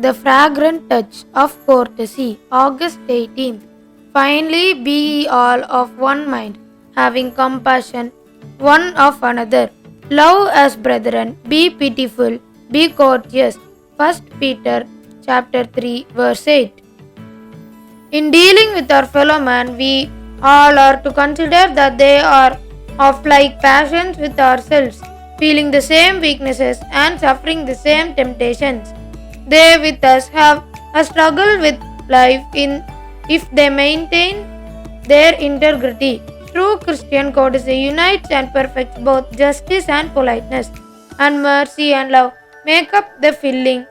The fragrant touch of courtesy, August 18th. Finally, be ye all of one mind, having compassion one of another. Love as brethren, be pitiful, be courteous. First Peter chapter 3 verse 8. In dealing with our fellow man, we all are to consider that they are of like passions with ourselves, feeling the same weaknesses and suffering the same temptations. They with us have a struggle with life in if they maintain their integrity. True Christian courtesy unites and perfects both justice and politeness, and mercy and love make up the filling,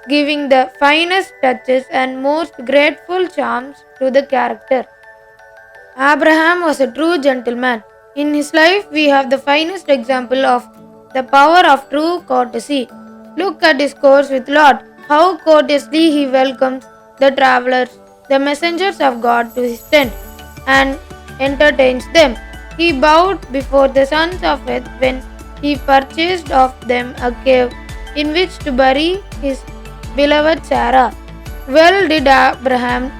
giving the finest touches and most grateful charms to the character. Abraham was a true gentleman. In his life, we have the finest example of the power of true courtesy. Look at his course with Lot, how courteously he welcomes the travelers, the messengers of God, to his tent and entertains them. He bowed before the sons of Heth when he purchased of them a cave in which to bury his beloved Sarah. Well did Abraham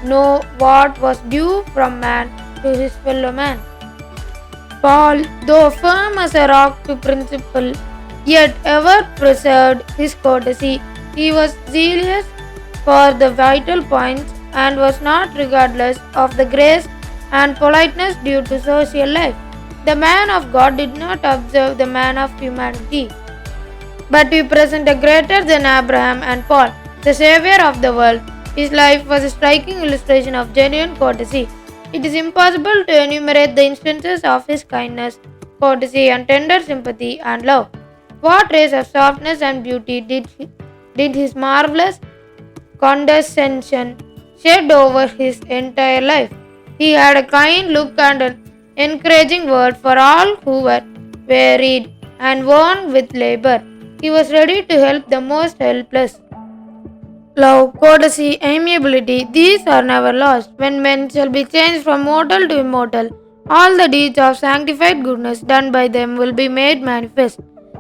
know what was due from man to his fellow man. Paul, though firm as a rock to principle, yet ever preserved his courtesy. He was zealous for the vital points and was not regardless of the grace and politeness due to social life. The man of God did not observe the man of humanity, but we present a greater than Abraham and Paul, the Savior of the world. His life was a striking illustration of genuine courtesy. It is impossible to enumerate the instances of his kindness, courtesy, and tender sympathy and love. What rays of softness and beauty did his marvelous condescension shed over his entire life? He had a kind look and an encouraging word for all who were wearied and worn with labor. He was ready to help the most helpless. Love, courtesy, amiability, these are never lost. When men shall be changed from mortal to immortal, all the deeds of sanctified goodness done by them will be made manifest.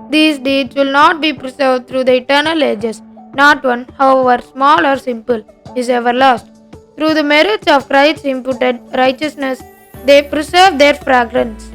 These deeds will not be preserved through the eternal ages. Not one, however small or simple, is ever lost. Through the merits of Christ's imputed righteousness, they preserve their fragrance.